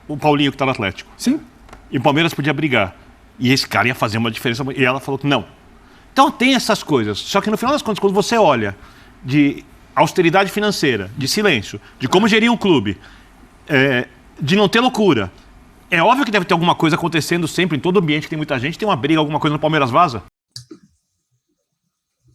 o Paulinho que está no Atlético. Sim. E o Palmeiras podia brigar. E esse cara ia fazer uma diferença. E ela falou que não. Então tem essas coisas. Só que no final das contas, quando você olha de austeridade financeira, de silêncio, de como gerir um clube, de não ter loucura, é óbvio que deve ter alguma coisa acontecendo sempre, em todo ambiente que tem muita gente, tem uma briga, alguma coisa no Palmeiras vaza.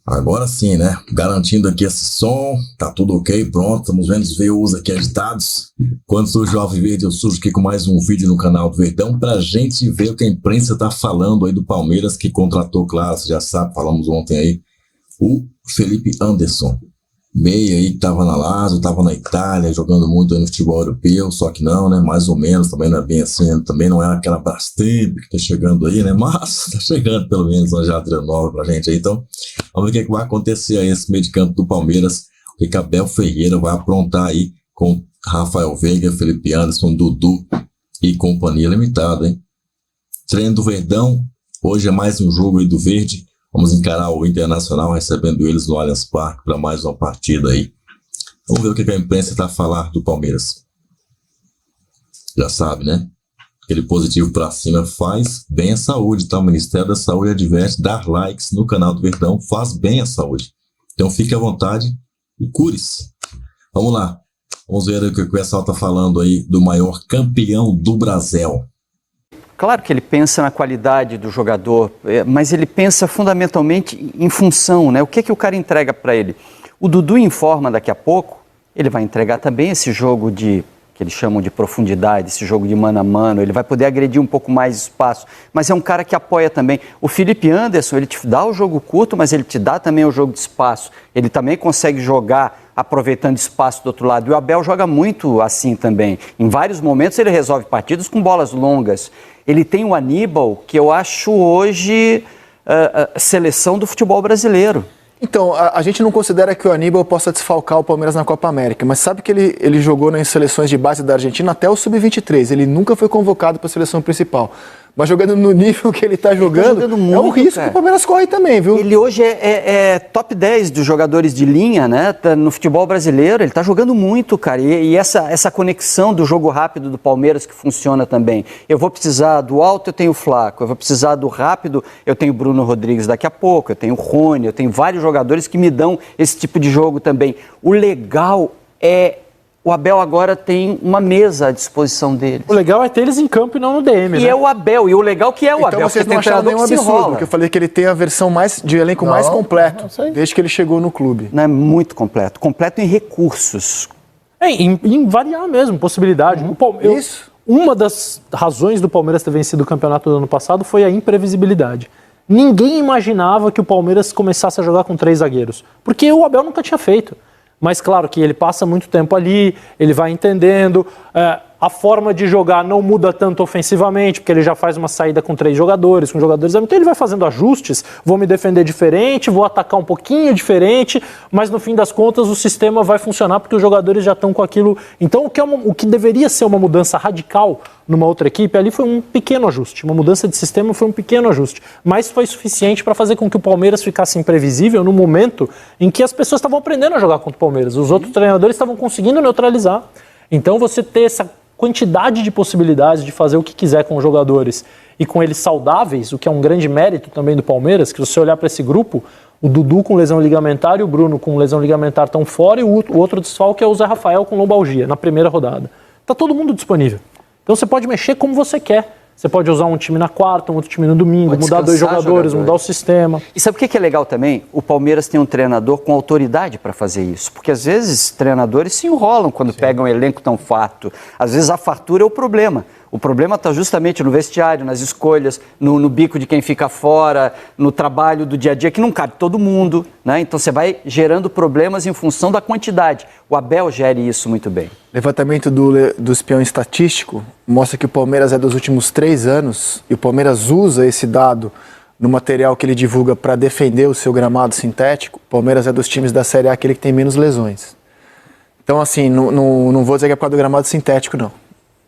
Agora sim, né? Garantindo aqui esse som, tá tudo ok, pronto, estamos vendo os VUs aqui agitados. Quando surge o Alvo Verde, eu surjo aqui com mais um vídeo no canal do Verdão pra gente ver o que a imprensa tá falando aí do Palmeiras, que contratou, claro, você já sabe, falamos ontem aí, o Felipe Anderson. Meia aí que tava na Lazio, tava na Itália, jogando muito aí no futebol europeu, só que não, né? Mais ou menos, também não é bem assim, também não é aquela Brastemp que tá chegando aí, né? Mas tá chegando pelo menos uma jadra nova pra gente aí, então vamos ver o que vai acontecer aí nesse meio de campo do Palmeiras, o que Abel Ferreira vai aprontar aí com Rafael Veiga, Felipe Anderson, Dudu e companhia limitada, hein? Treino do Verdão, hoje é mais um jogo aí do Verde. Vamos encarar o Internacional recebendo eles no Allianz Parque para mais uma partida aí. Vamos ver o que a imprensa está a falar do Palmeiras. Já sabe, né? Aquele positivo para cima faz bem à saúde, tá? O Ministério da Saúde adverte dar likes no canal do Verdão faz bem à saúde. Então fique à vontade e cure-se. Vamos lá. Vamos ver o que o pessoal está falando aí do maior campeão do Brasil. Claro que ele pensa na qualidade do jogador, mas ele pensa fundamentalmente em função, né? O que o cara entrega para ele? O Dudu informa daqui a pouco, ele vai entregar também esse jogo que eles chamam de profundidade, esse jogo de mano a mano, ele vai poder agredir um pouco mais de espaço, mas é um cara que apoia também. O Felipe Anderson, ele te dá o jogo curto, mas ele te dá também o jogo de espaço, ele também consegue jogar aproveitando espaço do outro lado, e o Abel joga muito assim também. Em vários momentos ele resolve partidas com bolas longas. Ele tem o Aníbal, que eu acho hoje seleção do futebol brasileiro. Então, a gente não considera que o Aníbal possa desfalcar o Palmeiras na Copa América, mas sabe que ele jogou nas seleções de base da Argentina até o Sub-23, ele nunca foi convocado para a seleção principal. Mas jogando no nível que ele está jogando muito, é um risco que o Palmeiras corre também, viu? Ele hoje é top 10 dos jogadores de linha, né? No futebol brasileiro, ele está jogando muito, cara. E essa conexão do jogo rápido do Palmeiras que funciona também. Eu vou precisar do alto, eu tenho o Flaco. Eu vou precisar do rápido, eu tenho o Bruno Rodrigues daqui a pouco. Eu tenho o Rony, eu tenho vários jogadores que me dão esse tipo de jogo também. O legal é... O Abel agora tem uma mesa à disposição deles. O legal é ter eles em campo e não no DM, E né? é o Abel, e o legal que é o então Abel. Vocês não acharam nenhum absurdo, porque eu falei que ele tem a versão de elenco mais completo, desde que ele chegou no clube. Não é muito completo. Completo em recursos. Em variar mesmo, possibilidade. Isso. Uma das razões do Palmeiras ter vencido o campeonato do ano passado foi a imprevisibilidade. Ninguém imaginava que o Palmeiras começasse a jogar com 3 zagueiros, porque o Abel nunca tinha feito. Mas claro que ele passa muito tempo ali, ele vai entendendo, a forma de jogar não muda tanto ofensivamente, porque ele já faz uma saída com 3 jogadores, com jogadores... Então ele vai fazendo ajustes, vou me defender diferente, vou atacar um pouquinho diferente, mas no fim das contas o sistema vai funcionar porque os jogadores já estão com aquilo... Então o que deveria ser uma mudança radical numa outra equipe, ali foi um pequeno ajuste, uma mudança de sistema foi um pequeno ajuste, mas foi suficiente para fazer com que o Palmeiras ficasse imprevisível no momento em que as pessoas estavam aprendendo a jogar contra o Palmeiras, os outros treinadores estavam conseguindo neutralizar. Então você ter essa quantidade de possibilidades de fazer o que quiser com os jogadores e com eles saudáveis, o que é um grande mérito também do Palmeiras, que se você olhar para esse grupo, o Dudu com lesão ligamentar e o Bruno com lesão ligamentar estão fora, e o outro desfalque é o Zé Rafael com lombalgia, na primeira rodada. Está todo mundo disponível. Então você pode mexer como você quer. Você pode usar um time na quarta, um outro time no domingo, mudar 2 jogadores, mudar o sistema. E sabe o que é legal também? O Palmeiras tem um treinador com autoridade para fazer isso. Porque às vezes treinadores se enrolam quando pegam um elenco tão farto. Às vezes a fartura é o problema. O problema está justamente no vestiário, nas escolhas, no bico de quem fica fora, no trabalho do dia a dia, que não cabe todo mundo, né? Então você vai gerando problemas em função da quantidade. O Abel gere isso muito bem. Levantamento do espião estatístico mostra que o Palmeiras é dos últimos 3 anos, e o Palmeiras usa esse dado no material que ele divulga para defender o seu gramado sintético. O Palmeiras é dos times da Série A aquele que tem menos lesões. Então, assim, não vou dizer que é por causa do gramado sintético, não.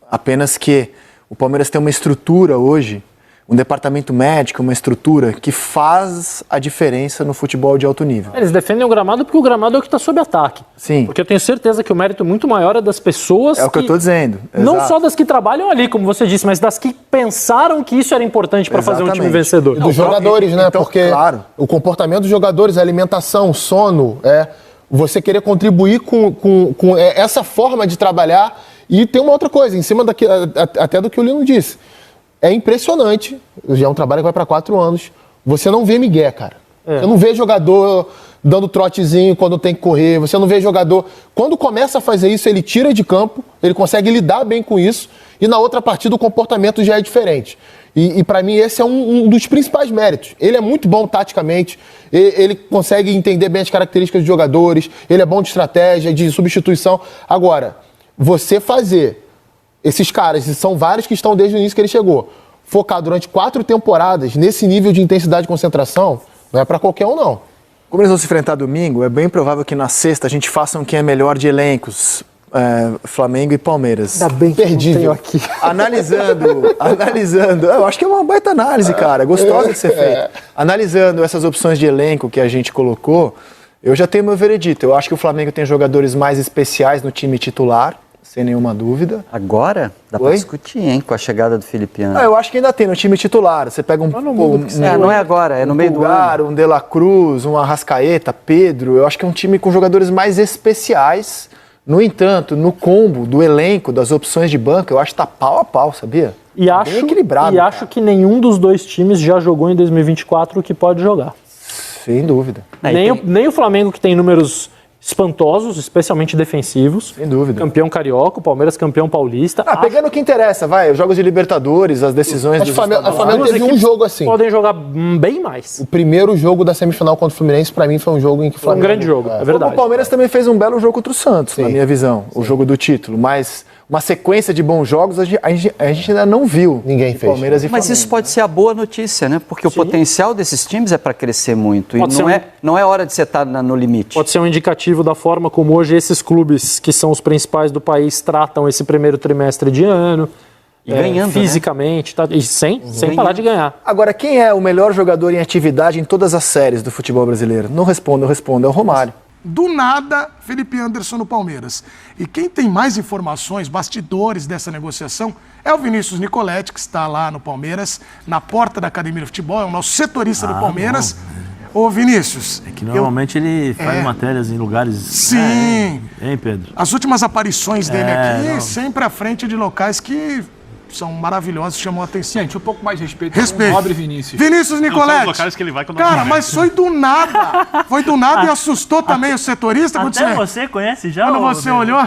Apenas que o Palmeiras tem uma estrutura hoje um departamento médico, uma estrutura que faz a diferença no futebol de alto nível. Eles defendem o gramado porque o gramado é o que está sob ataque. Sim. Porque eu tenho certeza que o mérito muito maior é das pessoas. É o que eu estou dizendo. Não Exato. só das que trabalham ali, como você disse, mas das que pensaram que isso era importante para fazer um time Exatamente. vencedor. E dos jogadores, né? Então, Porque claro. o comportamento dos jogadores, a alimentação, sono, você querer contribuir com essa forma de trabalhar. E tem uma outra coisa, em cima até do que o Lino disse. É impressionante, já é um trabalho que vai para 4 anos, você não vê migué, cara. Você não vê jogador dando trotezinho quando tem que correr, você não vê jogador... Quando começa a fazer isso, ele tira de campo, ele consegue lidar bem com isso, e na outra partida o comportamento já é diferente. E para mim esse é um dos principais méritos. Ele é muito bom taticamente, ele consegue entender bem as características dos jogadores, ele é bom de estratégia, de substituição. Agora, você fazer... Esses caras, e são vários que estão desde o início que ele chegou, focar durante 4 temporadas nesse nível de intensidade e concentração, não é para qualquer um, não. Como eles vão se enfrentar domingo, é bem provável que na sexta a gente faça um quem é melhor de elencos, Flamengo e Palmeiras. Ainda bem que Perdível. não tenho aqui. Analisando, eu acho que é uma baita análise, cara, gostosa de ser feita. Analisando essas opções de elenco que a gente colocou, eu já tenho meu veredito. Eu acho que o Flamengo tem jogadores mais especiais no time titular, sem nenhuma dúvida. Agora dá para discutir, hein, com a chegada do Felipe Anderson. Eu acho que ainda tem no time titular. Você pega Não é agora, é no meio do ano. Um De La Cruz, um Arrascaeta, Pedro. Eu acho que é um time com jogadores mais especiais. No entanto, no combo do elenco, das opções de banco, eu acho que tá pau a pau, sabia? E Bem acho, equilibrado. e acho que nenhum dos dois times já jogou em 2024 o que pode jogar. Sem dúvida. Nem o Flamengo, que tem números espantosos, especialmente defensivos. Sem dúvida. Campeão carioca, o Palmeiras campeão paulista. Pegando o que interessa, vai. Os jogos de Libertadores, as decisões Acho dos que o Flamengo estaduais. teve um jogo assim. Podem jogar bem mais. O primeiro jogo da semifinal contra o Fluminense, pra mim, foi um jogo em que o Foi um Flamengo... grande jogo, é O verdade. Palmeiras também fez um belo jogo contra o Santos, na minha visão. O jogo do título. Mas uma sequência de bons jogos a gente ainda não viu. Ninguém de fez. Palmeiras e Mas Flamengo. isso pode ser a boa notícia, né? Porque o potencial desses times é para crescer muito. Pode E ser não é hora de você estar no limite. Pode ser um indicativo da forma como hoje esses clubes, que são os principais do país, tratam esse primeiro trimestre de ano. E ganhando, fisicamente, tá? E sem parar de ganhar. Agora, quem é o melhor jogador em atividade em todas as séries do futebol brasileiro? Não respondo, eu respondo. É o Romário. Do nada, Felipe Anderson no Palmeiras. E quem tem mais informações, bastidores dessa negociação, é o Vinícius Nicoletti, que está lá no Palmeiras, na porta da Academia de Futebol, é o nosso setorista do Palmeiras. Ô, Vinícius. É que normalmente ele faz matérias em lugares... Sim. Hein, Pedro? As últimas aparições dele aqui, sempre à frente de locais que são maravilhosos, chamam a atenção. Gente, um pouco mais de respeito. Respeito. Nobre Vinícius. Vinícius Não, são os Nicoletti. locais que ele vai quando Cara, não mas foi do nada. Foi do nada e assustou também o setorista. Quando Até você conhece já? Quando você olhou,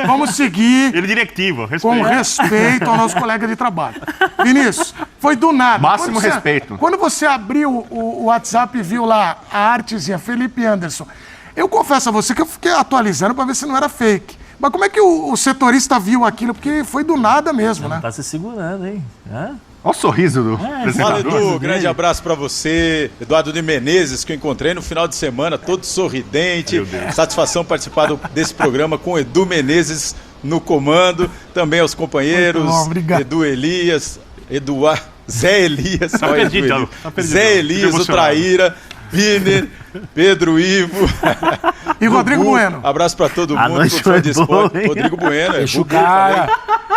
vamos seguir Ele directivo, com respeito. respeito ao nosso colega de trabalho. Vinícius, foi do nada. Máximo Quando você- respeito. Quando você abriu o WhatsApp e viu lá a artezinha Felipe Anderson, eu confesso a você que eu fiquei atualizando para ver se não era fake. Mas como é que o setorista viu aquilo? Porque foi do nada mesmo, né? Tá se segurando, hein? Olha o sorriso do Fala, apresentador. Edu, grande abraço pra você. Eduardo de Menezes, que eu encontrei no final de semana, todo sorridente. Satisfação participar desse programa com Edu Menezes no comando. Também aos companheiros, Muito bom, obrigado. Edu Elias, Zé Elias, olha, perdido, Edu Elias. tá perdido. Zé Fico Elias, o emocionado. Traíra, Biner, Pedro Ivo. E Rodrigo Bueno. Abraço pra todo A mundo, noite pro fã foi de boa, esporte. hein? Rodrigo Bueno, Deixa o cara.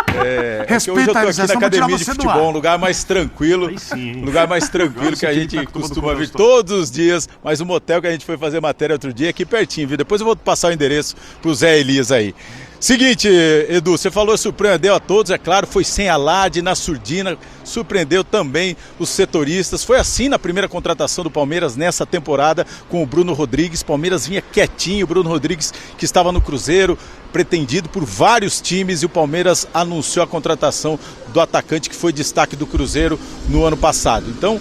que Respeita hoje eu tô eles, aqui é na só pra tirar academia de você do futebol, ar. um lugar mais tranquilo. Aí sim, hein? Um lugar mais tranquilo que a gente tá todo costuma mundo vir gostoso. todos os dias, mas o motel que a gente foi fazer matéria outro dia é aqui pertinho, viu? Depois eu vou passar o endereço pro Zé Elias aí. Seguinte, Edu, você falou surpreendeu a todos, é claro, foi sem alarde, na surdina, surpreendeu também os setoristas. Foi assim na primeira contratação do Palmeiras nessa temporada com o Bruno Rodrigues. Palmeiras vinha quietinho, o Bruno Rodrigues que estava no Cruzeiro, pretendido por vários times, e o Palmeiras anunciou a contratação do atacante que foi destaque do Cruzeiro no ano passado. Então,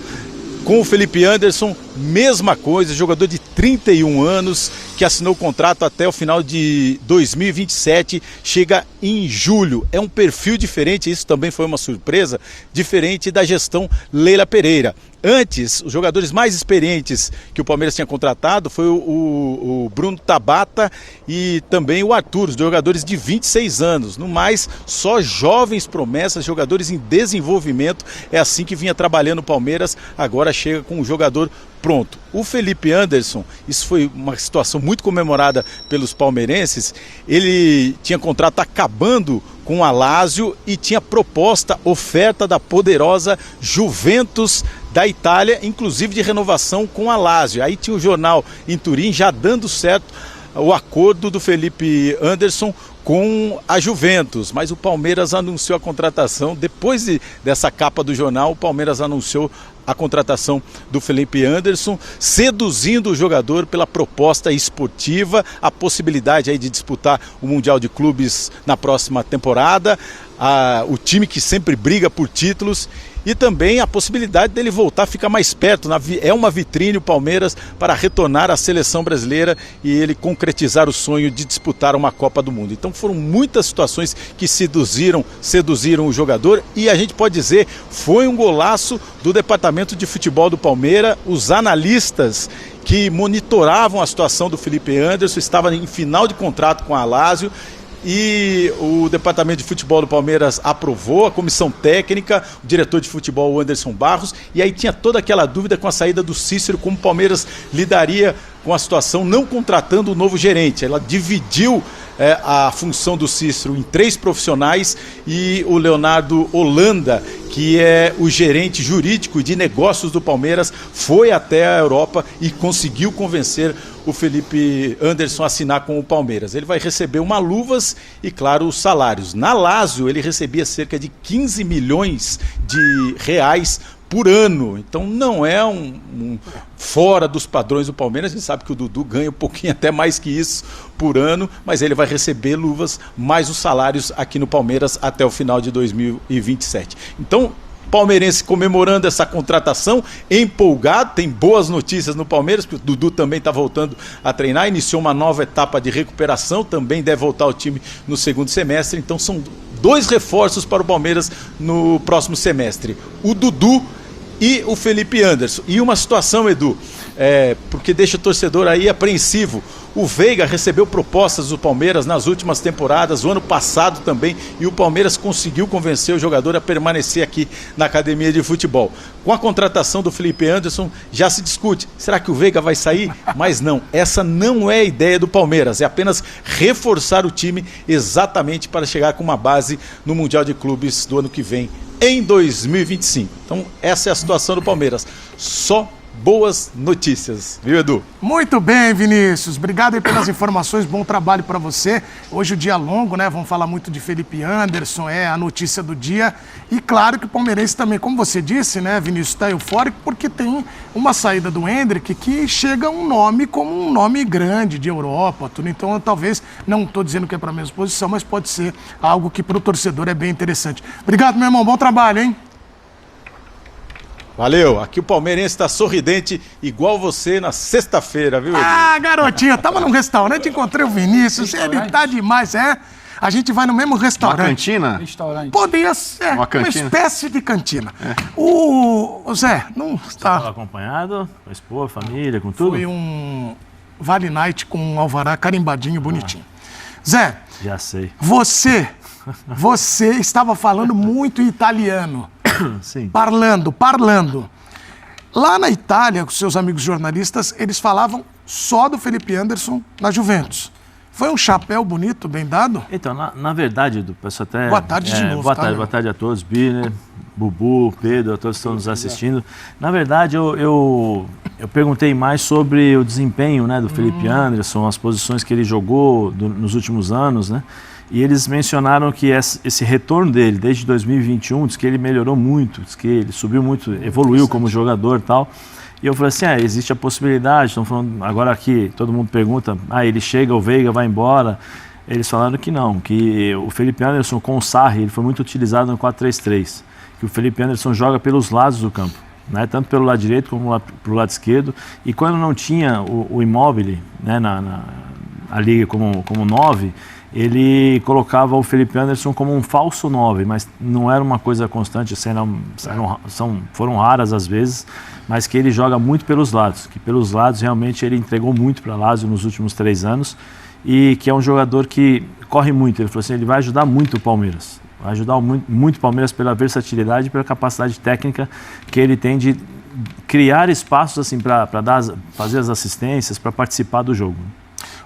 com o Felipe Anderson, mesma coisa, jogador de 31 anos, que assinou o contrato até o final de 2027, chega em julho. É um perfil diferente, isso também foi uma surpresa, diferente da gestão Leila Pereira. Antes, os jogadores mais experientes que o Palmeiras tinha contratado foi o Bruno Tabata e também o Arthur, os jogadores de 26 anos. No mais, só jovens promessas, jogadores em desenvolvimento. É assim que vinha trabalhando o Palmeiras, agora chega com um jogador pronto. O Felipe Anderson, isso foi uma situação muito comemorada pelos palmeirenses, ele tinha contrato acabando com a Lazio e tinha proposta, oferta da poderosa Juventus da Itália, inclusive de renovação com a Lazio. Aí tinha o jornal em Turim já dando certo o acordo do Felipe Anderson com a Juventus, mas o Palmeiras anunciou a contratação, depois dessa capa do jornal, o Palmeiras anunciou a contratação do Felipe Anderson, seduzindo o jogador pela proposta esportiva, a possibilidade aí de disputar o Mundial de Clubes na próxima temporada, o time que sempre briga por títulos, e também a possibilidade dele voltar a ficar mais perto. É uma vitrine o Palmeiras para retornar à seleção brasileira e ele concretizar o sonho de disputar uma Copa do Mundo. Então foram muitas situações que seduziram o jogador e a gente pode dizer, foi um golaço do departamento de futebol do Palmeiras. Os analistas que monitoravam a situação do Felipe Anderson estavam em final de contrato com a Lazio, e o departamento de futebol do Palmeiras aprovou, a comissão técnica, o diretor de futebol, o Anderson Barros, e aí tinha toda aquela dúvida com a saída do Cícero, como o Palmeiras lidaria com a situação não contratando o novo gerente. Ela dividiu a função do Cícero em 3 profissionais e o Leonardo Holanda, que é o gerente jurídico de negócios do Palmeiras, foi até a Europa e conseguiu convencer o Felipe Anderson a assinar com o Palmeiras. Ele vai receber uma luvas e, claro, os salários. Na Lazio, ele recebia cerca de 15 milhões de reais por ano. Então não é um fora dos padrões do Palmeiras. A gente sabe que o Dudu ganha um pouquinho até mais que isso por ano, mas ele vai receber luvas mais os salários aqui no Palmeiras até o final de 2027. Então, palmeirense comemorando essa contratação, empolgado, tem boas notícias no Palmeiras, porque o Dudu também está voltando a treinar, iniciou uma nova etapa de recuperação, também deve voltar ao time no segundo semestre, então são 2 reforços para o Palmeiras no próximo semestre, o Dudu e o Felipe Anderson. E uma situação, Edu, porque deixa o torcedor aí apreensivo. O Veiga recebeu propostas do Palmeiras nas últimas temporadas, o ano passado também, e o Palmeiras conseguiu convencer o jogador a permanecer aqui na academia de futebol. Com a contratação do Felipe Anderson, já se discute, será que o Veiga vai sair? Mas não, essa não é a ideia do Palmeiras, é apenas reforçar o time exatamente para chegar com uma base no Mundial de Clubes do ano que vem, em 2025. Então, essa é a situação do Palmeiras. Só boas notícias, viu, Edu? Muito bem, Vinícius. Obrigado aí pelas informações, bom trabalho para você. Hoje o dia longo, né? Vamos falar muito de Felipe Anderson, é a notícia do dia. E claro que o palmeirense também, como você disse, né, Vinícius, está eufórico porque tem uma saída do Endrick que chega um nome como um nome grande de Europa, tudo. Então, talvez, não estou dizendo que é para a mesma posição, mas pode ser algo que para o torcedor é bem interessante. Obrigado, meu irmão. Bom trabalho, hein? Valeu, aqui o palmeirense está sorridente, igual você na sexta-feira, viu, Edu? Ah, garotinho, eu tava num restaurante, encontrei o Vinícius, ele tá demais, a gente vai no mesmo restaurante. Uma cantina? Restaurante. Poderia ser, uma espécie de cantina. O Zé, não está... Você estava acompanhado, com a esposa, família, com tudo? Foi um Vale Night com um alvará carimbadinho, bonitinho. Zé, já sei. Você estava falando muito em italiano. Sim. Parlando. Lá na Itália, com seus amigos jornalistas, eles falavam só do Felipe Anderson na Juventus. Foi um chapéu bonito, bem dado? Então, na verdade, Edu, peço até... Boa tarde de novo. Boa tarde a todos, Biner, Bubu, Pedro, a todos que estão nos assistindo. Na verdade, eu perguntei mais sobre o desempenho, né, do Felipe Anderson, as posições que ele jogou nos últimos anos, né? E eles mencionaram que esse retorno dele, desde 2021, diz que ele melhorou muito, diz que ele subiu muito, evoluiu como jogador e tal. E eu falei assim, existe a possibilidade, estão falando, agora aqui todo mundo pergunta, ele chega, o Veiga vai embora. Eles falaram que não, que o Felipe Anderson com o Sarri, ele foi muito utilizado no 4-3-3, que o Felipe Anderson joga pelos lados do campo. né? Tanto pelo lado direito como pelo lado esquerdo. E quando não tinha o Immobile, né, ali como 9, ele colocava o Felipe Anderson como um falso 9, mas não era uma coisa constante, foram raras as vezes, mas que ele joga muito pelos lados, que pelos lados realmente ele entregou muito para Lazio nos últimos 3 anos, e que é um jogador que corre muito. Ele falou assim, ele vai ajudar muito o Palmeiras, vai ajudar muito o Palmeiras pela versatilidade e pela capacidade técnica que ele tem de criar espaços assim para fazer as assistências, para participar do jogo.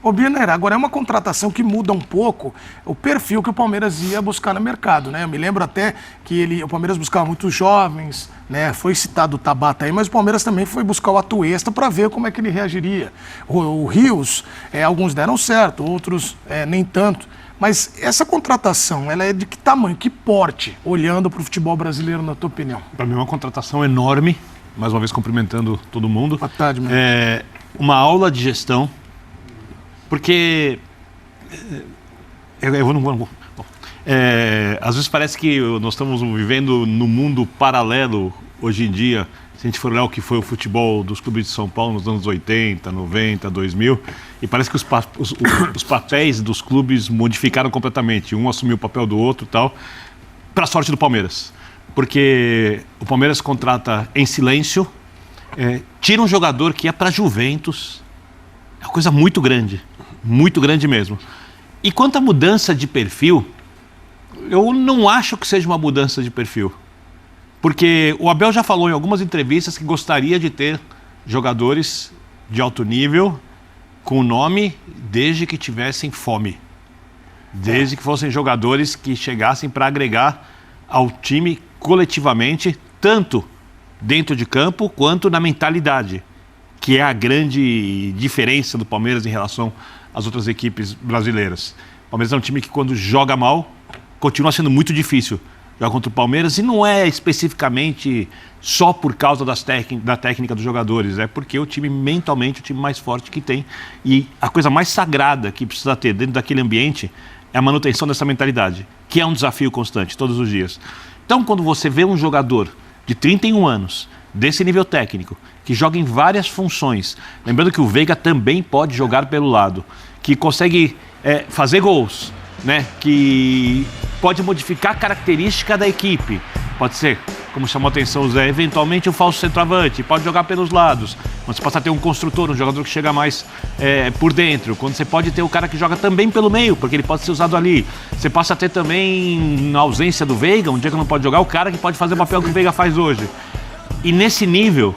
Ô, Birner, agora é uma contratação que muda um pouco o perfil que o Palmeiras ia buscar no mercado, né? Eu me lembro até que o Palmeiras buscava muitos jovens, né? Foi citado o Tabata aí, mas o Palmeiras também foi buscar o Atuesta para ver como é que ele reagiria. O Rios, alguns deram certo, outros nem tanto. Mas essa contratação, ela é de que tamanho, que porte, olhando para o futebol brasileiro, na tua opinião? Para mim é uma contratação enorme, mais uma vez cumprimentando todo mundo. Boa tarde, meu. Uma aula de gestão. Porque às vezes parece que nós estamos vivendo num mundo paralelo hoje em dia. Se a gente for olhar o que foi o futebol dos clubes de São Paulo nos anos 80, 90, 2000, e parece que os papéis dos clubes modificaram completamente. Um assumiu o papel do outro e tal, para a sorte do Palmeiras. Porque o Palmeiras contrata em silêncio, tira um jogador que é para Juventus. É uma coisa muito grande mesmo. E quanto à mudança de perfil, eu não acho que seja uma mudança de perfil. Porque o Abel já falou em algumas entrevistas que gostaria de ter jogadores de alto nível com nome desde que tivessem fome. Desde que fossem jogadores que chegassem para agregar ao time coletivamente, tanto dentro de campo quanto na mentalidade, que é a grande diferença do Palmeiras em relação às outras equipes brasileiras. O Palmeiras é um time que, quando joga mal, continua sendo muito difícil jogar contra o Palmeiras, e não é especificamente só por causa da técnica dos jogadores, é porque o time mentalmente, o time mais forte que tem, e a coisa mais sagrada que precisa ter dentro daquele ambiente é a manutenção dessa mentalidade, que é um desafio constante, todos os dias. Então, quando você vê um jogador de 31 anos, desse nível técnico, que joga em várias funções, lembrando que o Veiga também pode jogar pelo lado, que consegue fazer gols, né? Que pode modificar a característica da equipe, pode ser, como chamou a atenção o Zé, eventualmente um falso centroavante, pode jogar pelos lados, quando você passa a ter um construtor, um jogador que chega mais por dentro, quando você pode ter o cara que joga também pelo meio, porque ele pode ser usado ali, você passa a ter também, na ausência do Veiga, um dia que não pode jogar, o cara que pode fazer o papel que o Veiga faz hoje. E nesse nível,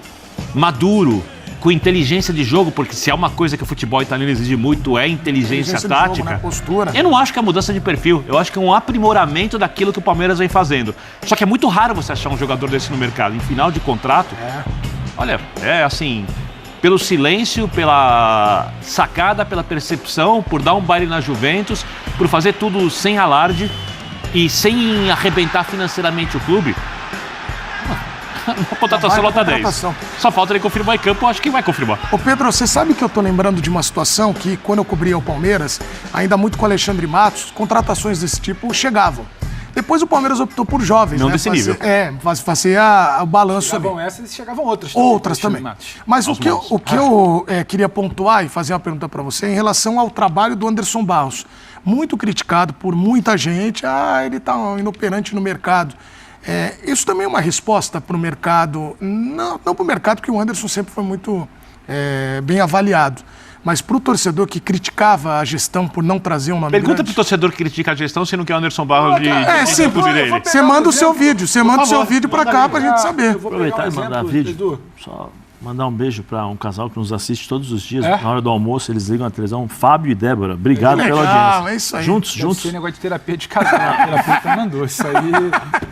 maduro, com inteligência de jogo, porque se há uma coisa que o futebol italiano exige muito é inteligência tática. Jogo, né? Postura. Eu não acho que é mudança de perfil, eu acho que é um aprimoramento daquilo que o Palmeiras vem fazendo. Só que é muito raro você achar um jogador desse no mercado. Em final de contrato, olha, assim, pelo silêncio, pela sacada, pela percepção, por dar um baile na Juventus, por fazer tudo sem alarde e sem arrebentar financeiramente o clube. Uma contratação nota 10. Só falta ele confirmar em campo, eu acho que vai confirmar. Ô Pedro, você sabe que eu tô lembrando de uma situação que, quando eu cobria o Palmeiras, ainda muito com o Alexandre Matos, contratações desse tipo chegavam. Depois o Palmeiras optou por jovens, não né? Desse nível. Fazer o balanço. Chegavam essas e chegavam outras. Outras também. Mas o que eu queria pontuar e fazer uma pergunta para você em relação ao trabalho do Anderson Barros. Muito criticado por muita gente. Ele tá inoperante no mercado. Isso também é uma resposta para o mercado, não para o mercado, que o Anderson sempre foi muito bem avaliado, mas para o torcedor que criticava a gestão por não trazer um nome Pergunta grande. para o torcedor que critica a gestão se não quer o Anderson Barros simples. Você manda o seu vídeo, para cá para a gente saber. Vou aproveitar e mandar vídeo, só mandar um beijo para um casal que nos assiste todos os dias, na hora do almoço, eles ligam a televisão, Fábio e Débora. Obrigado pela audiência. É isso aí. Juntos. Tem negócio de terapia de casal, a terapeuta mandou isso aí.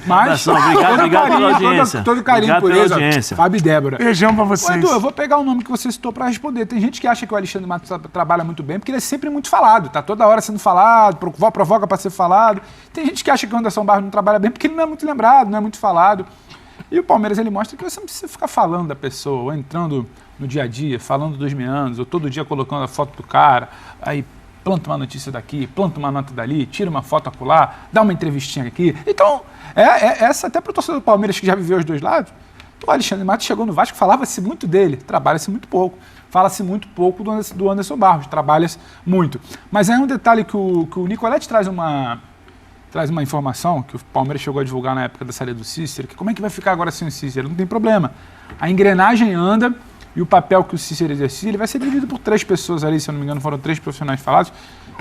Mas, obrigado pela audiência. Todo carinho obrigado por pela eles, audiência. Fábio e Débora. Beijão pra vocês. Edu, eu vou pegar o nome que você citou pra responder. Tem gente que acha que o Alexandre Matos trabalha muito bem, porque ele é sempre muito falado, tá toda hora sendo falado, provoca pra ser falado. Tem gente que acha que o Anderson Barros não trabalha bem, porque ele não é muito lembrado, não é muito falado. E o Palmeiras, ele mostra que você não precisa ficar falando da pessoa, ou entrando no dia a dia, falando dos meandros, ou todo dia colocando a foto do cara, aí planta uma notícia daqui, planta uma nota dali, tira uma foto acolá, dá uma entrevistinha aqui. Então, essa até para o torcedor do Palmeiras, que já viveu os dois lados, O Alexandre Matos chegou no Vasco, falava-se muito dele, trabalha-se muito pouco. Fala-se muito pouco do Anderson Barros, trabalha-se muito. Mas aí um detalhe que o Nicoletti traz uma informação que o Palmeiras chegou a divulgar na época da saída do Cícero, que como é que vai ficar agora sem o Cícero? Não tem problema. A engrenagem anda e o papel que o Cícero exerce, ele vai ser dividido por 3 pessoas ali, se eu não me engano, foram 3 profissionais falados,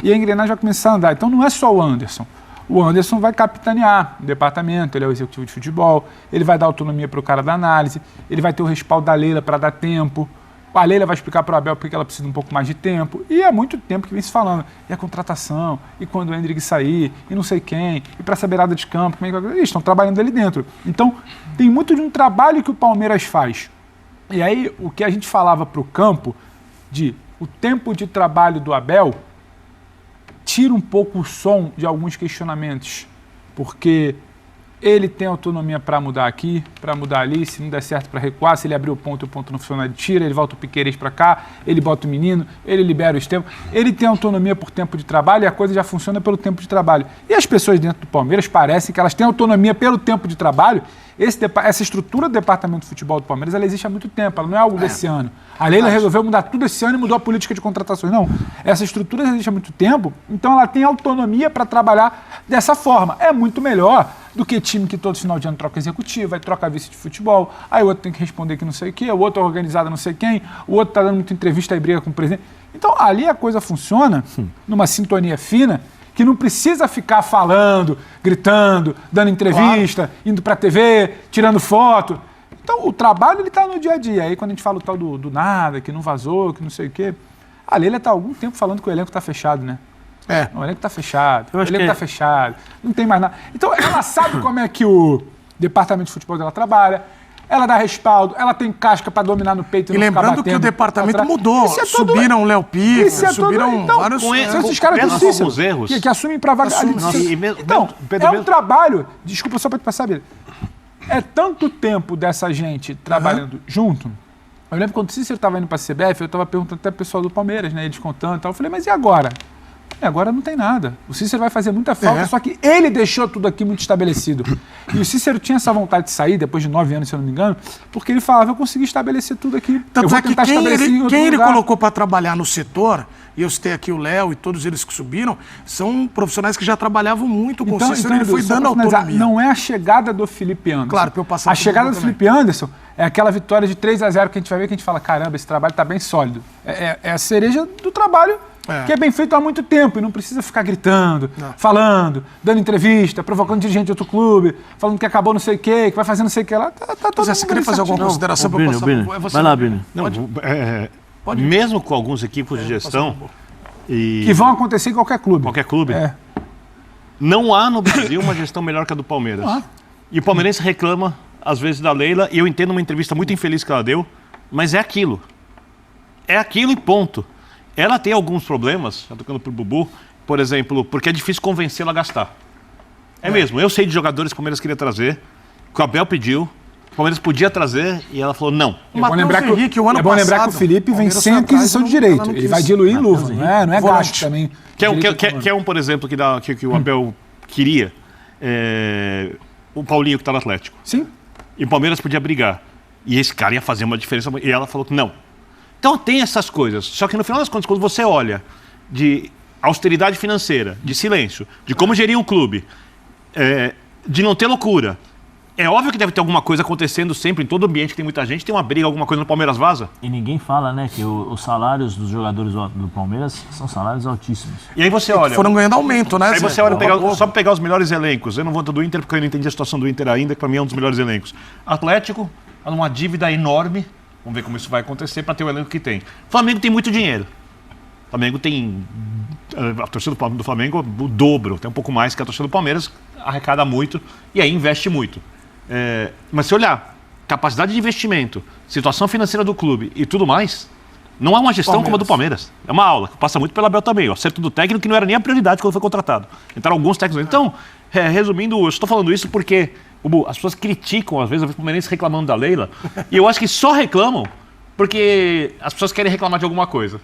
e a engrenagem vai começar a andar. Então não é só o Anderson. O Anderson vai capitanear o departamento, ele é o executivo de futebol, ele vai dar autonomia para o cara da análise, ele vai ter o respaldo da Leila para dar tempo. A Leila vai explicar para o Abel porque ela precisa de um pouco mais de tempo. E é muito tempo que vem se falando. E a contratação, e quando o Hendrick sair, e não sei quem, e para essa beirada de campo, como é que... Eles estão trabalhando ali dentro. Então, tem muito de um trabalho que o Palmeiras faz. E aí, o que a gente falava para o campo, de o tempo de trabalho do Abel, tira um pouco o som de alguns questionamentos. Porque ele tem autonomia para mudar aqui, para mudar ali, se não der certo para recuar, se ele abrir o ponto e o ponto não funcionar, ele tira, ele volta o Piquerez para cá, ele bota o menino, ele libera os tempos, ele tem autonomia por tempo de trabalho e a coisa já funciona pelo tempo de trabalho. E as pessoas dentro do Palmeiras parecem que elas têm autonomia pelo tempo de trabalho. Essa estrutura do departamento de futebol do Palmeiras, ela existe há muito tempo, ela não é algo desse ano. A Leila resolveu mudar tudo esse ano e mudou a política de contratações. Não, essa estrutura existe há muito tempo, então ela tem autonomia para trabalhar dessa forma. É muito melhor do que time que todo final de ano troca executivo, aí troca vice de futebol, aí o outro tem que responder que não sei o quê, o outro é organizado não sei quem, o outro está dando muita entrevista e briga com o presidente. Então ali a coisa funciona numa sintonia fina, que não precisa ficar falando, gritando, dando entrevista, indo para a TV, tirando foto. Então o trabalho ele está no dia a dia. Aí quando a gente fala o tal do nada, que não vazou, que não sei o quê, a Leila está há algum tempo falando que o elenco está fechado, né? O elenco está fechado, fechado, não tem mais nada. Então ela sabe como é que o departamento de futebol dela trabalha, ela dá respaldo, ela tem casca para dominar no peito e não ficar batendo. E lembrando que o departamento mudou, subiram o Léo Pico, subiram vários... São esses caras do Cícero, que assumem para vaga ali. Então, é um trabalho, desculpa só para te passar, é tanto tempo dessa gente trabalhando junto. Eu lembro quando o Cícero estava indo para a CBF, eu estava perguntando até pro pessoal do Palmeiras, né, eles contando e tal, eu falei, mas e agora? Agora não tem nada. O Cícero vai fazer muita falta, só que ele deixou tudo aqui muito estabelecido. E o Cícero tinha essa vontade de sair, depois de 9 anos, se eu não me engano, porque ele falava, eu consegui estabelecer tudo aqui. Tanto é que quem ele colocou para trabalhar no setor, e eu citei aqui o Léo e todos eles que subiram, são profissionais que já trabalhavam muito com o Cícero, ele foi dando autonomia. Não é a chegada do Felipe Anderson. Claro, para eu passar. A chegada do Felipe Anderson é aquela vitória de 3-0 que a gente vai ver, que a gente fala, caramba, esse trabalho está bem sólido. É a cereja do trabalho que é bem feito há muito tempo e não precisa ficar gritando, falando, dando entrevista, provocando dirigente de outro clube, falando que acabou não sei o quê, que vai fazer não sei o que lá. Tá todo você queria fazer alguma consideração para passar? Vai lá, Bini. Pode. Mesmo com alguns equipes de gestão... Que vão acontecer em qualquer clube. Qualquer clube. Não há no Brasil uma gestão melhor que a do Palmeiras. E o palmeirense reclama, às vezes, da Leila, e eu entendo uma entrevista muito infeliz que ela deu, mas é aquilo. É aquilo e ponto. Ela tem alguns problemas, já tocando pro Bubu, por exemplo, porque é difícil convencê-la a gastar. É mesmo, eu sei de jogadores que o Palmeiras queria trazer, que o Abel pediu, o Palmeiras podia trazer e ela falou não. É bom lembrar que o Felipe vem sem aquisição de direito, ele vai diluir em luva, não é gasto também. Que é um, por exemplo, que o Abel queria, o Paulinho que está no Atlético. Sim. E o Palmeiras podia brigar. E esse cara ia fazer uma diferença, e ela falou que não. Então tem essas coisas, só que no final das contas, quando você olha de austeridade financeira, de silêncio, de como gerir um clube, de não ter loucura, é óbvio que deve ter alguma coisa acontecendo sempre, em todo ambiente que tem muita gente, tem uma briga, alguma coisa no Palmeiras vaza. E ninguém fala, né, que os salários dos jogadores do Palmeiras são salários altíssimos. E aí você olha... Foram ganhando aumento, né? Aí você olha, só para pegar os melhores elencos, eu não vou do Inter porque eu não entendi a situação do Inter ainda, que para mim é um dos melhores elencos. Atlético, uma dívida enorme. Vamos ver como isso vai acontecer para ter o elenco que tem. Flamengo tem muito dinheiro. Flamengo tem... A torcida do Flamengo o dobro, tem um pouco mais que a torcida do Palmeiras, arrecada muito e aí investe muito. Mas se olhar capacidade de investimento, situação financeira do clube e tudo mais, não há uma gestão como a do Palmeiras. É uma aula que passa muito pela Abel também. O acerto do técnico que não era nem a prioridade quando foi contratado. Entraram alguns técnicos. Então, resumindo, eu estou falando isso porque... as pessoas criticam, às vezes, o Palmeirense reclamando da Leila, e eu acho que só reclamam porque as pessoas querem reclamar de alguma coisa.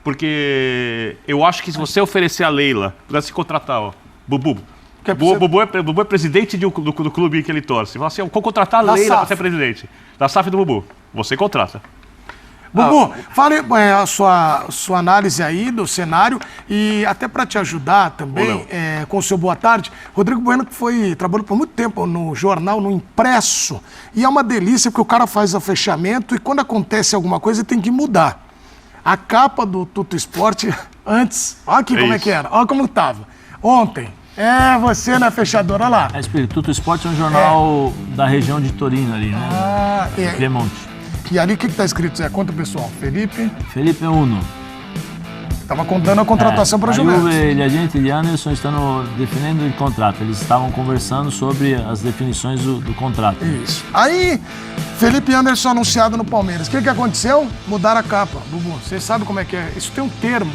Porque eu acho que se você oferecer a Leila, pudesse contratar, Bubu, Que é O Bubu é presidente do clube que ele torce. Fala assim, eu vou contratar a Da Leila para SAF. ser presidente. Da SAF do Bubu. Você contrata. Bubu, fale a sua análise aí do cenário e até para te ajudar também com o seu boa tarde, Rodrigo Bueno que trabalhou por muito tempo no jornal, no impresso, e é uma delícia porque o cara faz o fechamento e quando acontece alguma coisa ele tem que mudar. A capa do Tuto Esporte antes, olha aqui como é que era, olha como tava. Ontem, você na fechadora lá. Espírito, Tuto Esporte é um jornal da região de Torino ali, né? Piemonte. E ali o que está escrito, Zé? Conta, pessoal. Felipe Uno. Estava contando a contratação para a Juventus. A Juve e a gente de Anderson estão definindo o contrato. Eles estavam conversando sobre as definições do contrato. Isso. Aí, Felipe Anderson anunciado no Palmeiras. O que aconteceu? Mudaram a capa. Bubu, você sabe como é que é? Isso tem um termo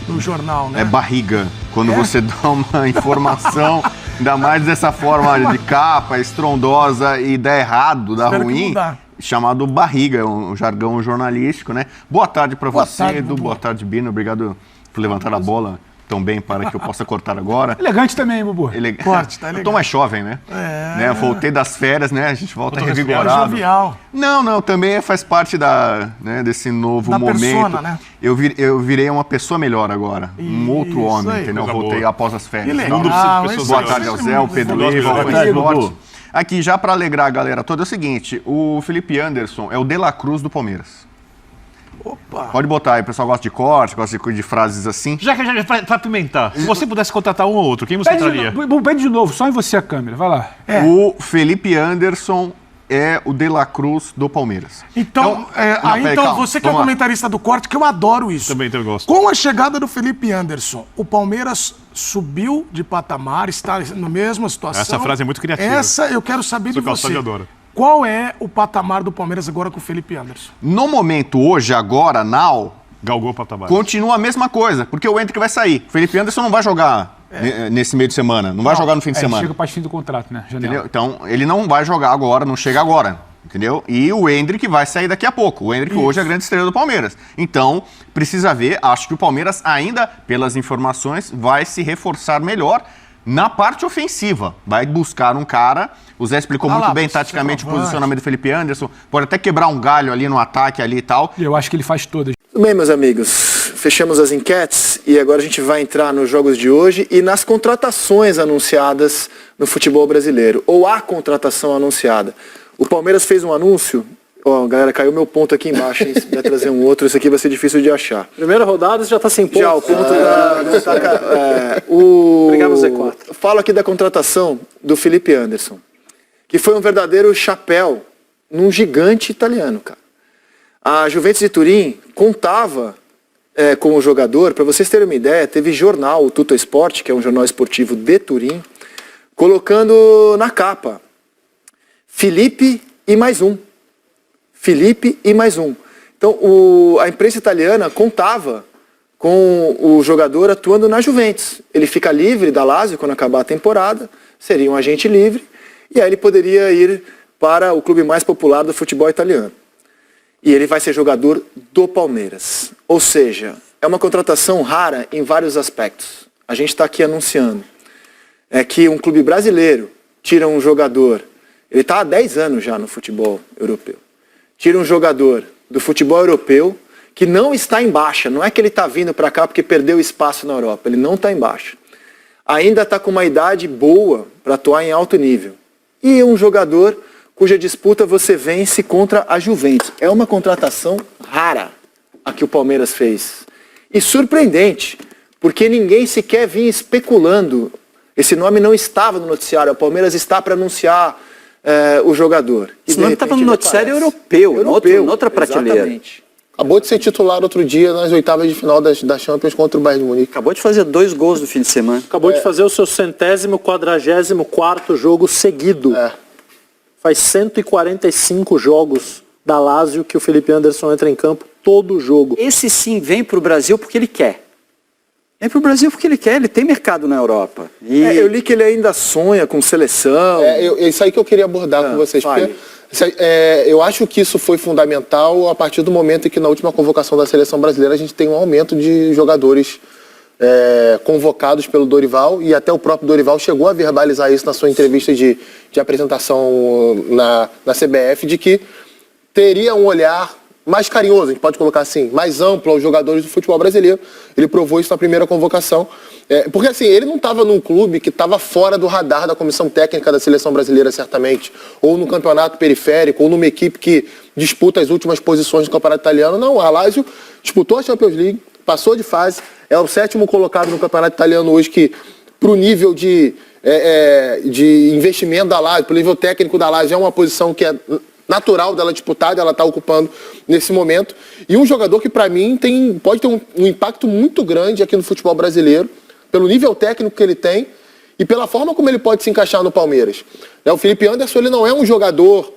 no jornal, né? É barriga. Quando você dá uma informação, ainda mais dessa forma de capa, estrondosa e dá errado, dá ruim, chamado barriga, é um jargão jornalístico, né? Boa tarde para você, Edu. Boa tarde, Bino. Obrigado por levantar a bola tão bem para que eu possa cortar agora. Elegante também, Bubu. Corte, tá Eu elegante. tô mais jovem, né? Né? Eu voltei das férias, né? A gente volta revigorado. Jovial. Não, também faz parte desse novo Da momento. persona, né? Eu virei uma pessoa melhor agora. Um outro homem, aí. entendeu? Coisa Voltei boa. após as férias. Que Então, legal, boa tarde ao Zé, ao Pedro Leiva, ao tarde, Esporte. Bubu. Aqui, já para alegrar a galera toda, é o seguinte, o Felipe Anderson é o De La Cruz do Palmeiras. Opa. Pode botar aí, o pessoal gosta de corte, gosta de frases assim. Já para pimentar, se você pudesse contratar um ou outro, quem você traria? Pede de novo, só em você a câmera, vai lá. O Felipe Anderson é o De La Cruz do Palmeiras. Então, calma, você que é vamos lá. comentarista do corte, que eu adoro isso. Também gosto. Com a chegada do Felipe Anderson, o Palmeiras subiu de patamar, está na mesma situação. Essa frase é muito criativa. Essa eu quero saber de Sou calçado você. de adoro. Qual é o patamar do Palmeiras agora com o Felipe Anderson? No momento, hoje, agora, now, Galgou o patamar. continua a mesma coisa, porque o Hendrick vai sair. O Felipe Anderson não vai jogar nesse meio de semana, não vai jogar no fim de semana. Chega para fim do contrato, né? Janela. Entendeu? Então, ele não vai jogar agora, não chega agora, entendeu? E o Hendrick vai sair daqui a pouco. O Hendrick hoje é a grande estrela do Palmeiras. Então, precisa ver, acho que o Palmeiras ainda, pelas informações, vai se reforçar melhor na parte ofensiva. Vai buscar um cara, o Zé explicou muito bem taticamente o posicionamento do Felipe Anderson, pode até quebrar um galho ali no ataque ali e tal. Eu acho que ele faz todas. Tudo bem, meus amigos. Fechamos as enquetes e agora a gente vai entrar nos jogos de hoje e nas contratações anunciadas no futebol brasileiro, ou a contratação anunciada. O Palmeiras fez um anúncio. Ó, galera, caiu meu ponto aqui embaixo, hein? Se puder trazer um outro, isso aqui vai ser difícil de achar. Primeira rodada, você já tá sem ponto. Já, o ponto Obrigado, Z4. Falo aqui da contratação do Felipe Anderson, que foi um verdadeiro chapéu num gigante italiano, cara. A Juventus de Turim contava com o jogador, para vocês terem uma ideia, teve jornal, o Tutto Esporte, que é um jornal esportivo de Turim, colocando na capa Felipe e mais um. Felipe e mais um. Então, a imprensa italiana contava com o jogador atuando na Juventus. Ele fica livre da Lazio quando acabar a temporada, seria um agente livre, e aí ele poderia ir para o clube mais popular do futebol italiano. E ele vai ser jogador do Palmeiras. Ou seja, é uma contratação rara em vários aspectos. A gente está aqui anunciando que um clube brasileiro tira um jogador, ele está há 10 anos já no futebol europeu, tira um jogador do futebol europeu que não está em baixa. Não é que ele está vindo para cá porque perdeu espaço na Europa. Ele não está em baixa. Ainda está com uma idade boa para atuar em alto nível. E um jogador cuja disputa você vence contra a Juventus. É uma contratação rara a que o Palmeiras fez. E surpreendente, porque ninguém sequer vinha especulando. Esse nome não estava no noticiário. O Palmeiras está para anunciar o jogador. Esse nome estava no noticiário europeu, noutra prateleira. Exatamente. Acabou de ser titular outro dia nas oitavas de final da Champions contra o Bayern de Munique. Acabou de fazer 2 gols no fim de semana. Acabou de fazer o seu 144º jogo seguido. Faz 145 jogos da Lazio que o Felipe Anderson entra em campo todo jogo. Esse sim vem para o Brasil porque ele quer. Vem para o Brasil porque ele quer, ele tem mercado na Europa. E... eu li que ele ainda sonha com seleção. Isso aí que eu queria abordar com vocês. Porque, eu acho que isso foi fundamental a partir do momento em que na última convocação da seleção brasileira a gente tem um aumento de jogadores convocados pelo Dorival, e até o próprio Dorival chegou a verbalizar isso na sua entrevista de apresentação na CBF, de que teria um olhar mais carinhoso, a gente pode colocar assim, mais amplo aos jogadores do futebol brasileiro. Ele provou isso na primeira convocação. Porque assim, ele não estava num clube que estava fora do radar da comissão técnica da seleção brasileira, certamente, ou no campeonato periférico, ou numa equipe que disputa as últimas posições do campeonato italiano. Não, a Lazio disputou a Champions League, passou de fase, é o 7º colocado no campeonato italiano hoje, que pro nível de investimento da Lazio, pro nível técnico da Lazio, é uma posição que é natural dela disputada, ela está ocupando nesse momento. E um jogador que, para mim, pode ter um impacto muito grande aqui no futebol brasileiro, pelo nível técnico que ele tem e pela forma como ele pode se encaixar no Palmeiras. O Felipe Anderson, ele não é um jogador,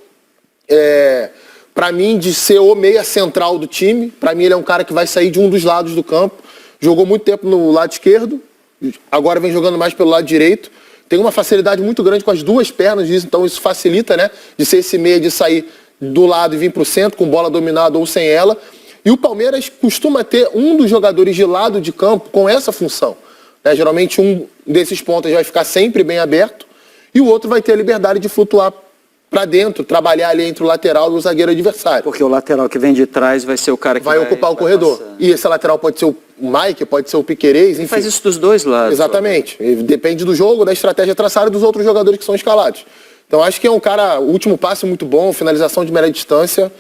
para mim, de ser o meia central do time. Para mim, ele é um cara que vai sair de um dos lados do campo. Jogou muito tempo no lado esquerdo, agora vem jogando mais pelo lado direito. Tem uma facilidade muito grande com as duas pernas, então isso facilita, né? De ser esse meia, de sair do lado e vir para o centro, com bola dominada ou sem ela. E o Palmeiras costuma ter um dos jogadores de lado de campo com essa função. Geralmente um desses pontos vai ficar sempre bem aberto e o outro vai ter a liberdade de flutuar para dentro, trabalhar ali entre o lateral e o zagueiro adversário. Porque o lateral que vem de trás vai ser o cara que vai ocupar o corredor. Passar. E esse lateral pode ser o Mike, pode ser o Piquerez, enfim. Faz isso dos dois lados. Exatamente. Depende do jogo, da estratégia traçada e dos outros jogadores que são escalados. Então acho que é um cara, o último passe muito bom, finalização de média distância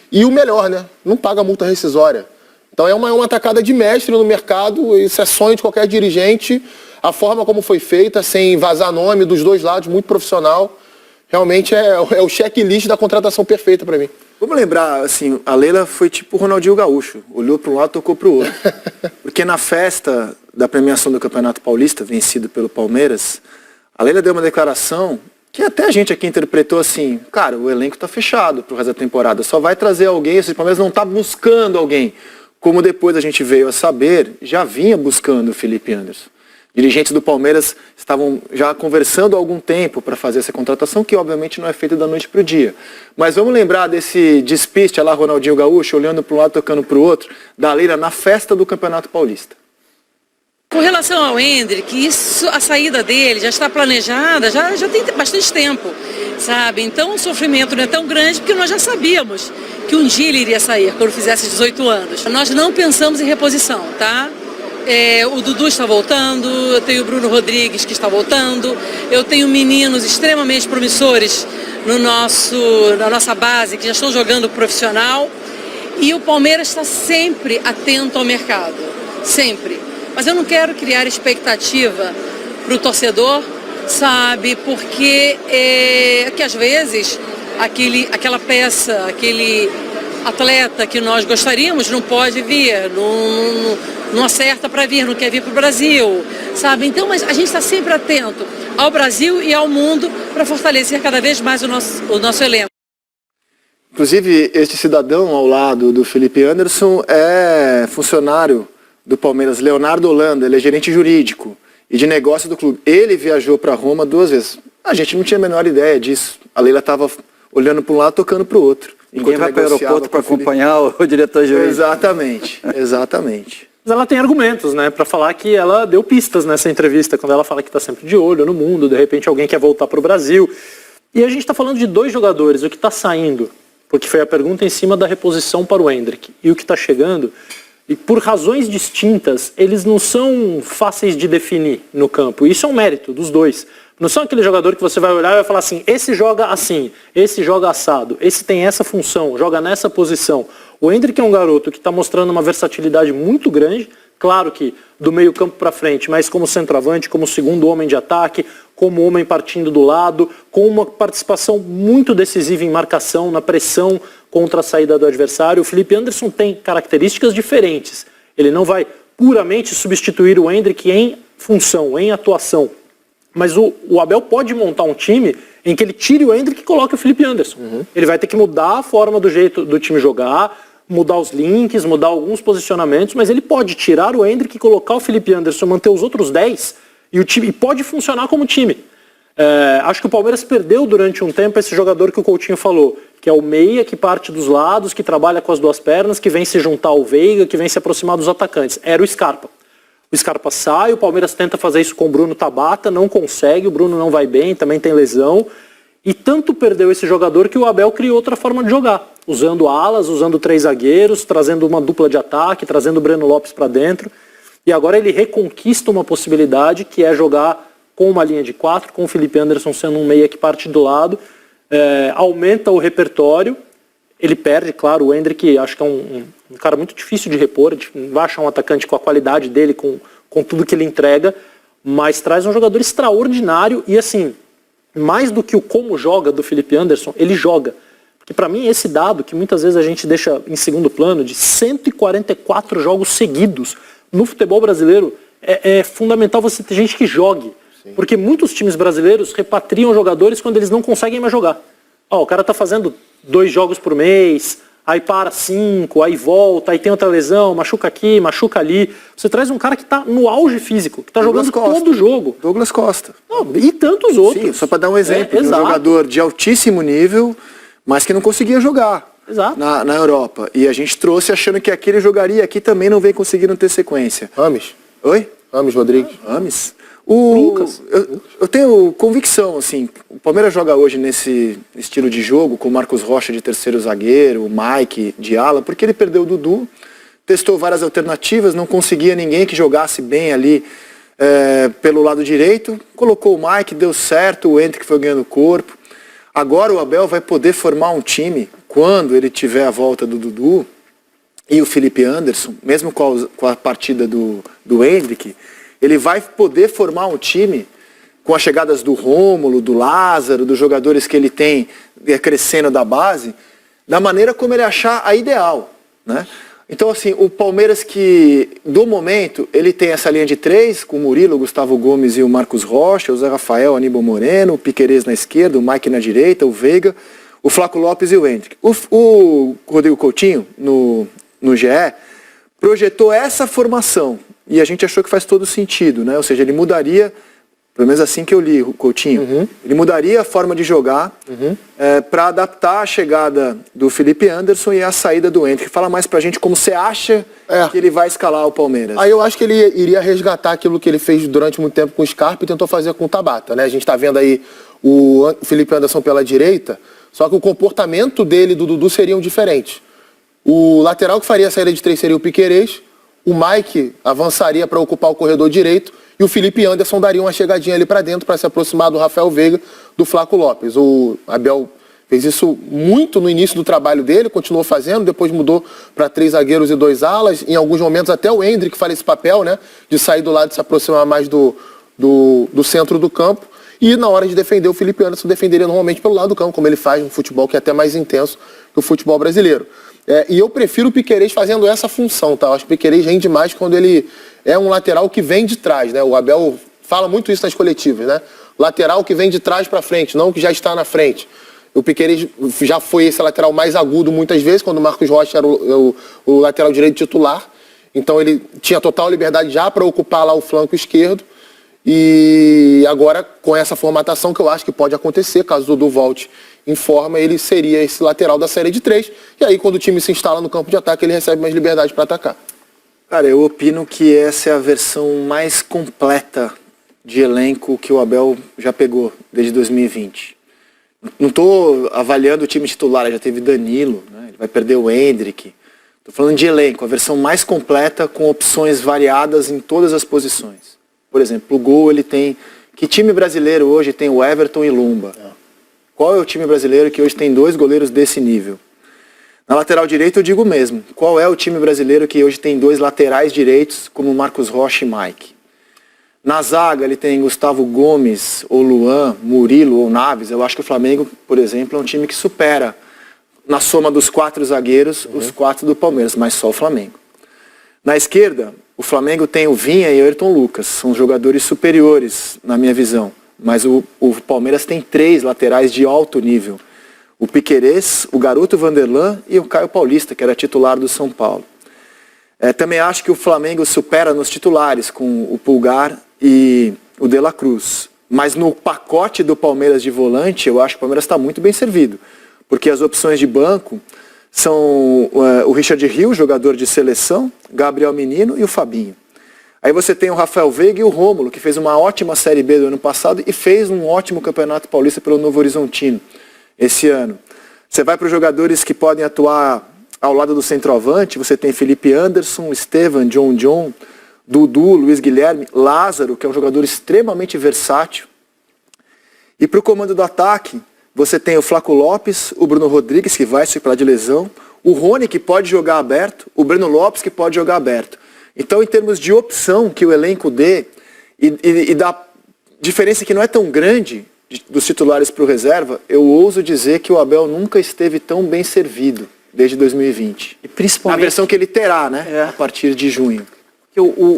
e o melhor, né? Não paga multa rescisória. Então é uma tacada de mestre no mercado, isso é sonho de qualquer dirigente. A forma como foi feita, sem vazar nome dos dois lados, muito profissional. Realmente é o checklist da contratação perfeita para mim. Vamos lembrar, assim, a Leila foi tipo o Ronaldinho Gaúcho. Olhou para um lado, tocou para o outro. Porque na festa da premiação do Campeonato Paulista, vencido pelo Palmeiras, a Leila deu uma declaração que até a gente aqui interpretou assim, cara, o elenco está fechado pro resto da temporada, só vai trazer alguém, o Palmeiras não está buscando alguém. Como depois a gente veio a saber, já vinha buscando o Felipe Anderson. Dirigentes do Palmeiras estavam já conversando há algum tempo para fazer essa contratação, que obviamente não é feita da noite para o dia. Mas vamos lembrar desse despiste lá, Ronaldinho Gaúcho, olhando para um lado, tocando para o outro, da Leila na festa do Campeonato Paulista. Com relação ao Endrick, a saída dele já está planejada, já tem bastante tempo, sabe? Então o sofrimento não é tão grande porque nós já sabíamos que um dia ele iria sair, quando fizesse 18 anos. Nós não pensamos em reposição, tá? O Dudu está voltando, eu tenho o Bruno Rodrigues que está voltando, eu tenho meninos extremamente promissores na nossa base que já estão jogando profissional e o Palmeiras está sempre atento ao mercado, sempre. Mas eu não quero criar expectativa para o torcedor, sabe, porque que às vezes aquela peça, aquele atleta que nós gostaríamos não pode vir, não acerta para vir, não quer vir para o Brasil, sabe? Então, mas a gente está sempre atento ao Brasil e ao mundo para fortalecer cada vez mais o nosso elenco. Inclusive, este cidadão ao lado do Felipe Anderson é funcionário do Palmeiras, Leonardo Holanda, ele é gerente jurídico e de negócio do clube. Ele viajou para Roma 2 vezes. A gente não tinha a menor ideia disso. A Leila estava olhando para um lado, tocando para o outro. Ninguém vai para o aeroporto para acompanhar o diretor jurídico. Exatamente, exatamente. Mas ela tem argumentos, né, para falar que ela deu pistas nessa entrevista, quando ela fala que está sempre de olho no mundo, de repente alguém quer voltar para o Brasil. E a gente está falando de 2 jogadores, o que está saindo, porque foi a pergunta em cima da reposição para o Endrick, e o que está chegando, e por razões distintas, eles não são fáceis de definir no campo. Isso é um mérito dos dois. Não são aquele jogador que você vai olhar e vai falar assim, esse joga assim, esse joga assado, esse tem essa função, joga nessa posição. O Endrick é um garoto que está mostrando uma versatilidade muito grande, claro que do meio campo para frente, mas como centroavante, como segundo homem de ataque, como homem partindo do lado, com uma participação muito decisiva em marcação, na pressão contra a saída do adversário. O Felipe Anderson tem características diferentes. Ele não vai puramente substituir o Endrick em função, em atuação. Mas o Abel pode montar um time em que ele tire o Endrick e coloque o Felipe Anderson. Ele vai ter que mudar a forma do jeito do time jogar, mudar os links, mudar alguns posicionamentos, mas ele pode tirar o Endrick e colocar o Felipe Anderson, manter os outros 10 e o time pode funcionar como time. Acho que o Palmeiras perdeu durante um tempo esse jogador que o Coutinho falou, que é o meia, que parte dos lados, que trabalha com as 2 pernas, que vem se juntar ao Veiga, que vem se aproximar dos atacantes. Era o Scarpa. o Scarpa sai, o Palmeiras tenta fazer isso com o Bruno Tabata, não consegue, o Bruno não vai bem, também tem lesão. E tanto perdeu esse jogador que o Abel criou outra forma de jogar, usando alas, usando 3 zagueiros, trazendo uma dupla de ataque, trazendo o Breno Lopes para dentro. E agora ele reconquista uma possibilidade que é jogar com uma linha de 4, com o Felipe Anderson sendo um meia que parte do lado, aumenta o repertório. Ele perde, claro, o Endrick, acho que é um cara muito difícil de repor, vai achar um atacante com a qualidade dele, com tudo que ele entrega, mas traz um jogador extraordinário e assim, mais do que o como joga do Felipe Anderson, ele joga. Porque para mim esse dado, que muitas vezes a gente deixa em segundo plano, de 144 jogos seguidos no futebol brasileiro, é fundamental você ter gente que jogue. Sim. Porque muitos times brasileiros repatriam jogadores quando eles não conseguem mais jogar. O cara tá fazendo 2 jogos por mês, aí para 5, aí volta, aí tem outra lesão, machuca aqui, machuca ali. Você traz um cara que tá no auge físico, que tá jogando todo o jogo. Douglas Costa. E tantos outros. Sim, só para dar um exemplo, de um jogador de altíssimo nível, mas que não conseguia jogar na Europa. E a gente trouxe achando que aqui ele jogaria, aqui também não vem conseguindo ter sequência. Rames. Oi? Rames Rodrigues. Rames. Lucas. Eu tenho convicção, assim, o Palmeiras joga hoje nesse estilo de jogo, com o Marcos Rocha de terceiro zagueiro, o Mike de ala, porque ele perdeu o Dudu, testou várias alternativas, não conseguia ninguém que jogasse bem ali pelo lado direito, colocou o Mike, deu certo, o Endrick foi ganhando corpo. Agora o Abel vai poder formar um time, quando ele tiver a volta do Dudu e o Felipe Anderson, mesmo com a partida do Endrick, ele vai poder formar um time com as chegadas do Rômulo, do Lázaro, dos jogadores que ele tem crescendo da base, da maneira como ele achar a ideal, né? Então, assim, o Palmeiras que, do momento, ele tem essa linha de 3, com o Murilo, o Gustavo Gomes e o Marcos Rocha, o Zé Rafael, o Aníbal Moreno, o Piquerez na esquerda, o Mike na direita, o Veiga, o Flaco Lopes e o Endrick. O Rodrigo Coutinho, no GE, projetou essa formação. E a gente achou que faz todo sentido, né? Ou seja, ele mudaria, pelo menos assim que eu li o Coutinho, ele mudaria a forma de jogar para adaptar a chegada do Felipe Anderson e a saída do Endrick. Fala mais pra gente como você acha que ele vai escalar o Palmeiras. Aí eu acho que ele iria resgatar aquilo que ele fez durante muito tempo com o Scarpa e tentou fazer com o Tabata, né? A gente tá vendo aí o Felipe Anderson pela direita, só que o comportamento dele e do Dudu seriam diferentes. O lateral que faria a saída de 3 seria o Piquerez, o Mike avançaria para ocupar o corredor direito e o Felipe Anderson daria uma chegadinha ali para dentro para se aproximar do Rafael Veiga, do Flaco Lopes. O Abel fez isso muito no início do trabalho dele, continuou fazendo, depois mudou para 3 zagueiros e 2 alas. Em alguns momentos até o Endrick faz esse papel, né, de sair do lado e se aproximar mais do centro do campo. E na hora de defender, o Felipe Anderson defenderia normalmente pelo lado do campo, como ele faz no futebol que é até mais intenso que o futebol brasileiro. E eu prefiro o Piquerez fazendo essa função, tá? Eu acho que o Piquerez rende mais quando ele é um lateral que vem de trás, né? O Abel fala muito isso nas coletivas, né? Lateral que vem de trás para frente, não que já está na frente. O Piquerez já foi esse lateral mais agudo muitas vezes, quando o Marcos Rocha era o lateral direito titular. Então ele tinha total liberdade já para ocupar lá o flanco esquerdo. E agora, com essa formatação que eu acho que pode acontecer, caso o Dudu volte em forma, ele seria esse lateral da série de 3. E aí, quando o time se instala no campo de ataque, ele recebe mais liberdade para atacar. Cara, eu opino que essa é a versão mais completa de elenco que o Abel já pegou desde 2020. Não estou avaliando o time titular, já teve Danilo, né? Ele vai perder o Endrick. Estou falando de elenco, a versão mais completa com opções variadas em todas as posições. Por exemplo, o gol ele tem... Que time brasileiro hoje tem o Everton e Lumba? Qual é o time brasileiro que hoje tem 2 goleiros desse nível? Na lateral direita eu digo mesmo. Qual é o time brasileiro que hoje tem 2 laterais direitos, como Marcos Rocha e Mike? Na zaga ele tem Gustavo Gomes, ou Luan, Murilo ou Naves. Eu acho que o Flamengo, por exemplo, é um time que supera, na soma dos 4 zagueiros, os 4 do Palmeiras, mas só o Flamengo. Na esquerda, o Flamengo tem o Vinha e o Ayrton Lucas. São jogadores superiores, na minha visão. Mas o Palmeiras tem 3 laterais de alto nível. O Piquerez, o garoto Vanderlan e o Caio Paulista, que era titular do São Paulo. Também acho que o Flamengo supera nos titulares, com o Pulgar e o De La Cruz. Mas no pacote do Palmeiras de volante, eu acho que o Palmeiras está muito bem servido. Porque as opções de banco são o Richard Rios, jogador de seleção, Gabriel Menino e o Fabinho. Aí você tem o Rafael Veiga e o Rômulo, que fez uma ótima Série B do ano passado e fez um ótimo Campeonato Paulista pelo Novo Horizontino esse ano. Você vai para os jogadores que podem atuar ao lado do centroavante, você tem Felipe Anderson, Estevan, John, Dudu, Luiz Guilherme, Lázaro, que é um jogador extremamente versátil. E para o comando do ataque, você tem o Flaco Lopes, o Bruno Rodrigues, que vai se recuperar de lesão, o Rony, que pode jogar aberto, o Breno Lopes, que pode jogar aberto. Então, em termos de opção que o elenco dê, e da diferença que não é tão grande dos titulares para o reserva, eu ouso dizer que o Abel nunca esteve tão bem servido desde 2020. E principalmente a versão que ele terá, né, a partir de junho.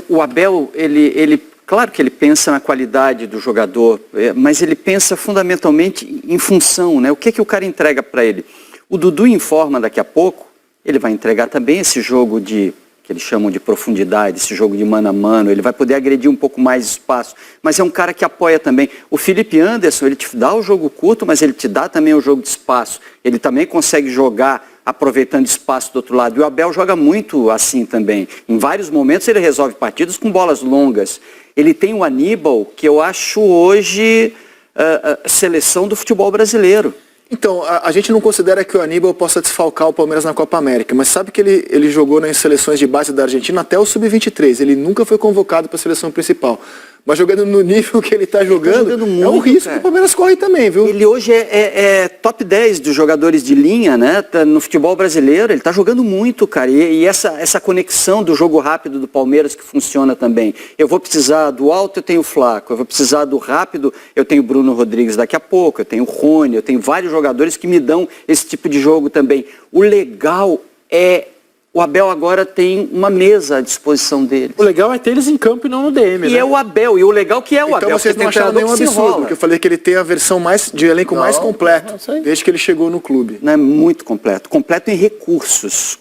O Abel, ele claro que ele pensa na qualidade do jogador, mas ele pensa fundamentalmente em função, né? O que o cara entrega para ele? O Dudu informa daqui a pouco, ele vai entregar também esse jogo que eles chamam de profundidade, esse jogo de mano a mano, ele vai poder agredir um pouco mais espaço, mas é um cara que apoia também. O Felipe Anderson, ele te dá o jogo curto, mas ele te dá também o jogo de espaço, ele também consegue jogar aproveitando espaço do outro lado, e o Abel joga muito assim também. Em vários momentos ele resolve partidas com bolas longas. Ele tem o Aníbal, que eu acho hoje a seleção do futebol brasileiro. Então, a gente não considera que o Aníbal possa desfalcar o Palmeiras na Copa América, mas sabe que ele jogou nas seleções de base da Argentina até o Sub-23, ele nunca foi convocado para a seleção principal. Mas jogando no nível que ele está jogando muito, é um risco que o Palmeiras corre também, viu? Ele hoje é top 10 dos jogadores de linha, né? No futebol brasileiro, ele está jogando muito, cara. E essa conexão do jogo rápido do Palmeiras que funciona também. Eu vou precisar do alto, eu tenho o Flaco. Eu vou precisar do rápido, eu tenho o Bruno Rodrigues daqui a pouco. Eu tenho o Rony, eu tenho vários jogadores que me dão esse tipo de jogo também. O legal é... O Abel agora tem uma mesa à disposição deles. O legal é ter eles em campo e não no DM, e né? é o Abel, e o legal que é o Abel. Então vocês não acharam nenhum absurdo, porque eu falei que ele tem a versão de elenco mais completo, desde que ele chegou no clube. Não é muito completo. Completo em recursos.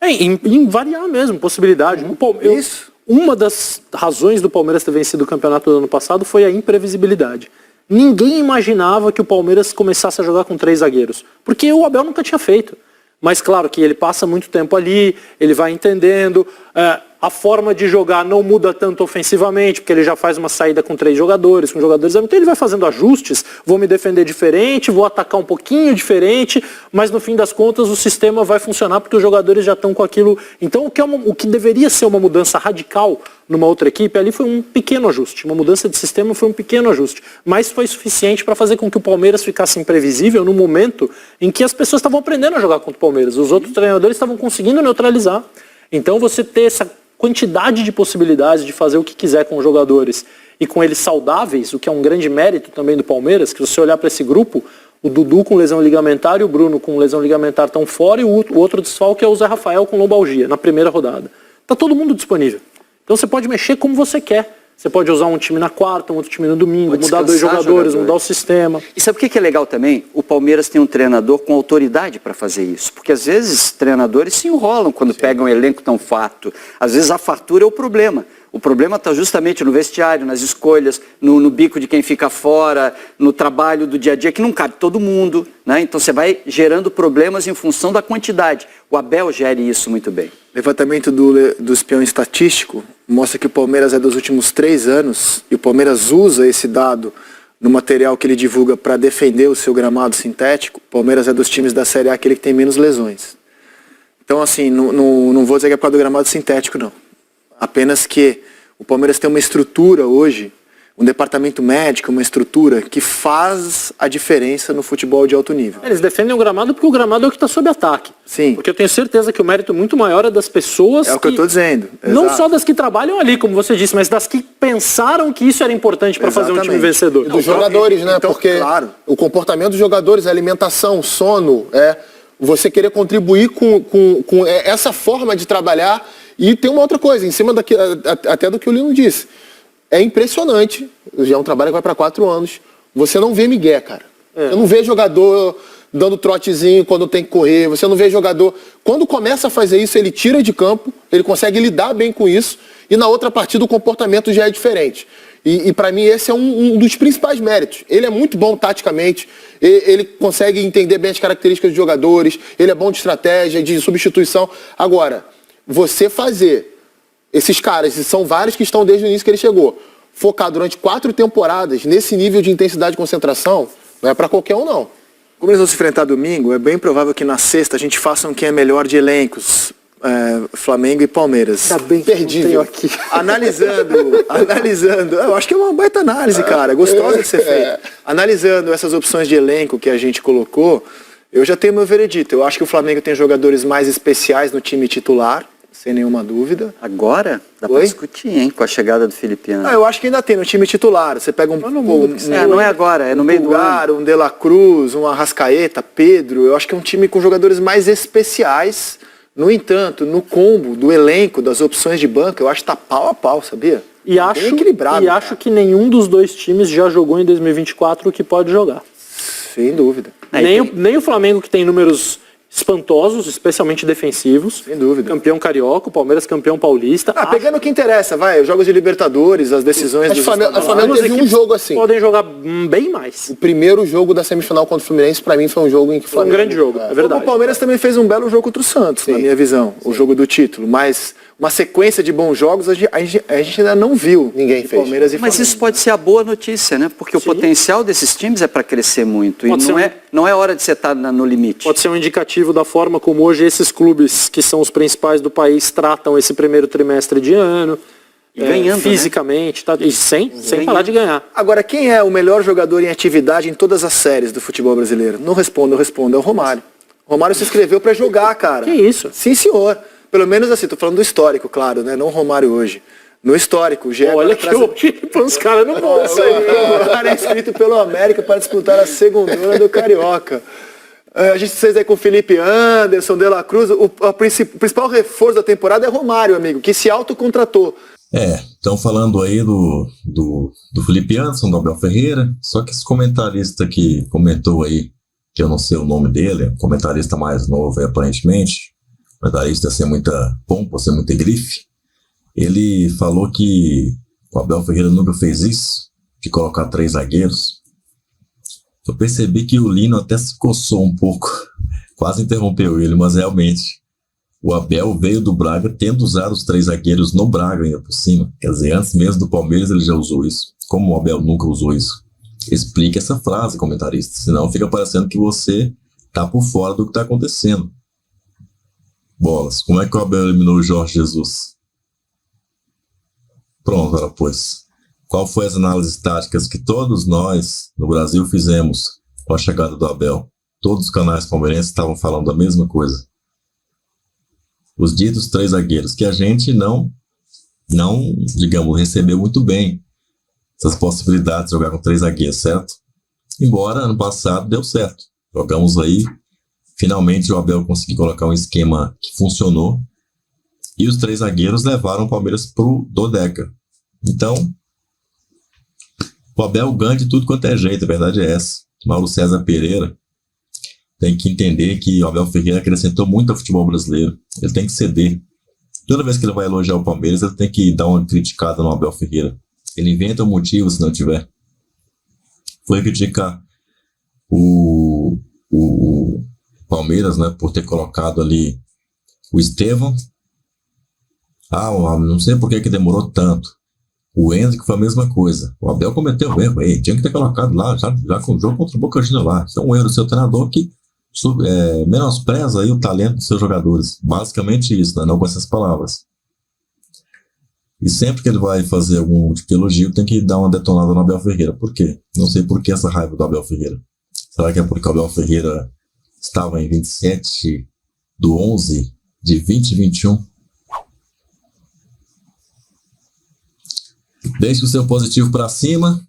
Em variar mesmo, possibilidade. Isso. Uma das razões do Palmeiras ter vencido o campeonato do ano passado foi a imprevisibilidade. Ninguém imaginava que o Palmeiras começasse a jogar com 3 zagueiros, porque o Abel nunca tinha feito. Mas claro que ele passa muito tempo ali, ele vai entendendo, a forma de jogar não muda tanto ofensivamente, porque ele já faz uma saída com 3 jogadores, com jogadores, então ele vai fazendo ajustes, vou me defender diferente, vou atacar um pouquinho diferente, mas no fim das contas o sistema vai funcionar porque os jogadores já estão com aquilo. Então o que deveria ser uma mudança radical numa outra equipe, ali foi um pequeno ajuste, uma mudança de sistema foi um pequeno ajuste, mas foi suficiente para fazer com que o Palmeiras ficasse imprevisível no momento em que as pessoas estavam aprendendo a jogar contra o Palmeiras, os outros treinadores estavam conseguindo neutralizar. Então você ter essa quantidade de possibilidades de fazer o que quiser com os jogadores e com eles saudáveis, o que é um grande mérito também do Palmeiras, que se você olhar para esse grupo, o Dudu com lesão ligamentar e o Bruno com lesão ligamentar estão fora, e o outro desfalque é o Zé Rafael com lombalgia, na primeira rodada. Está todo mundo disponível. Então você pode mexer como você quer. Você pode usar um time na quarta, um outro time no domingo, mudar 2 jogadores, mudar o sistema. E sabe o que é legal também? O Palmeiras tem um treinador com autoridade para fazer isso. Porque às vezes treinadores se enrolam quando pegam um elenco tão farto. Às vezes a fartura é o problema. O problema está justamente no vestiário, nas escolhas, no bico de quem fica fora, no trabalho do dia a dia, que não cabe todo mundo, né? Então você vai gerando problemas em função da quantidade. O Abel gere isso muito bem. Levantamento do espião estatístico mostra que o Palmeiras é dos últimos 3 anos, e o Palmeiras usa esse dado no material que ele divulga para defender o seu gramado sintético. O Palmeiras é dos times da Série A aquele que tem menos lesões. Então, assim, não vou dizer que é por causa do gramado sintético, não. Apenas que o Palmeiras tem uma estrutura hoje, um departamento médico, uma estrutura que faz a diferença no futebol de alto nível. Eles defendem o gramado porque o gramado é o que está sob ataque. Sim. Porque eu tenho certeza que o mérito muito maior é das pessoas É o que eu estou dizendo. Não Exato. só das que trabalham ali, como você disse, mas das que pensaram que isso era importante para fazer um time vencedor. E dos jogadores, né? Então, porque claro. o comportamento dos jogadores, a alimentação, sono, você querer contribuir com essa forma de trabalhar. E tem uma outra coisa, em cima até do que o Lino disse. É impressionante, já é um trabalho que vai para 4 anos, você não vê migué, cara. Você não vê jogador dando trotezinho quando tem que correr, você não vê jogador... Quando começa a fazer isso, ele tira de campo, ele consegue lidar bem com isso, e na outra partida o comportamento já é diferente. E para mim esse é um dos principais méritos. Ele é muito bom taticamente, ele consegue entender bem as características dos jogadores, ele é bom de estratégia, de substituição. Agora, você fazer esses caras, e são vários que estão desde o início que ele chegou, focar durante 4 temporadas nesse nível de intensidade e concentração, não é para qualquer um, não. Como eles vão se enfrentar domingo, é bem provável que na sexta a gente faça um quem é melhor de elencos. Flamengo e Palmeiras. Tá bem perdido aqui. Analisando. Eu acho que é uma baita análise, cara. Gostosa de ser feita. Analisando essas opções de elenco que a gente colocou, eu já tenho meu veredito. Eu acho que o Flamengo tem jogadores mais especiais no time titular, sem nenhuma dúvida. Agora, dá pra discutir, hein, com a chegada do Felipe Anderson. Eu acho que ainda tem no time titular. Você pega não é agora, é no meio do ano. Um De La Cruz, um Arrascaeta, Pedro. Eu acho que é um time com jogadores mais especiais. No entanto, no combo do elenco, das opções de banco, eu acho que tá pau a pau, sabia? E acho que nenhum dos dois times já jogou em 2024 o que pode jogar. Sem dúvida. Nem o Flamengo, que tem números espantosos, especialmente defensivos. Sem dúvida. Campeão carioca, o Palmeiras campeão paulista. Pegando o que interessa, vai, os jogos de Libertadores, as decisões dos estaduais. O Flamengo teve um jogo assim. Podem jogar bem mais. O primeiro jogo da semifinal contra o Fluminense, pra mim, foi um jogo em que o Flamengo... Foi um grande jogo, é verdade. O Palmeiras também fez um belo jogo contra o Santos, na minha visão, o jogo do título, mas uma sequência de bons jogos a gente ainda não viu. Ninguém fez. Palmeiras e Mas Flamengo. isso pode ser a boa notícia, né? Porque o potencial desses times é para crescer muito. E não é hora de você estar no limite. Pode ser um indicativo da forma como hoje esses clubes, que são os principais do país, tratam esse primeiro trimestre de ano. Ganhando, fisicamente, né? E sem parar de ganhar. Agora, quem é o melhor jogador em atividade em todas as séries do futebol brasileiro? Não respondo, é o Romário. O Romário se inscreveu para jogar, cara. Que isso? Sim, senhor. Pelo menos assim, tô falando do histórico, claro, né? Não o Romário hoje. No histórico, o GE... Olha que hoje põe os caras no bolso aí. O Romário é inscrito pelo América para disputar a segundona do Carioca. A gente fez aí com o Felipe Anderson, De La Cruz. O principal reforço da temporada é Romário, amigo, que se autocontratou. Estão falando aí do Felipe Anderson, do Abel Ferreira, só que esse comentarista que comentou aí, que eu não sei o nome dele, comentarista mais novo aí, aparentemente, comentarista sem muita pompa, sem muita grife, ele falou que o Abel Ferreira nunca fez isso, de colocar 3 zagueiros. Eu percebi que o Lino até se coçou um pouco, quase interrompeu ele, mas realmente o Abel veio do Braga tendo usado os 3 zagueiros no Braga ainda por cima. Quer dizer, antes mesmo do Palmeiras ele já usou isso. Como o Abel nunca usou isso? Explique essa frase, comentarista, senão fica parecendo que você tá por fora do que tá acontecendo. Bolas, como é que o Abel eliminou o Jorge Jesus? Pronto, ora pois. Qual foi as análises táticas que todos nós no Brasil fizemos com a chegada do Abel? Todos os canais palmeirenses estavam falando da mesma coisa. Os ditos 3 zagueiros, que a gente não, digamos, recebeu muito bem essas possibilidades de jogar com 3 zagueiros, certo? Embora ano passado deu certo. Jogamos aí, finalmente o Abel conseguiu colocar um esquema que funcionou e os 3 zagueiros levaram o Palmeiras pro Dodeca. Então, o Abel ganha de tudo quanto é jeito, a verdade é essa. Mauro César Pereira tem que entender que o Abel Ferreira acrescentou muito ao futebol brasileiro. Ele tem que ceder. Toda vez que ele vai elogiar o Palmeiras, ele tem que dar uma criticada no Abel Ferreira. Ele inventa um motivo se não tiver. Foi criticar o Palmeiras, né, por ter colocado ali o Estevão. Não sei por que demorou tanto. O Hendrick foi a mesma coisa. O Abel cometeu um erro aí. Tinha que ter colocado lá, já com o jogo contra o Boca Juniors lá. Isso é um erro do seu treinador que menospreza aí o talento dos seus jogadores. Basicamente isso, né? Não com essas palavras. E sempre que ele vai fazer algum tipo de elogio, tem que dar uma detonada no Abel Ferreira. Por quê? Não sei por que essa raiva do Abel Ferreira. Será que é porque o Abel Ferreira estava em 27/11 de 2021? Deixe o seu positivo para cima.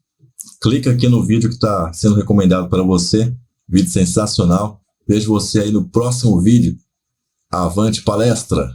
Clica aqui no vídeo que está sendo recomendado para você. Vídeo sensacional. Vejo você aí no próximo vídeo. Avante palestra!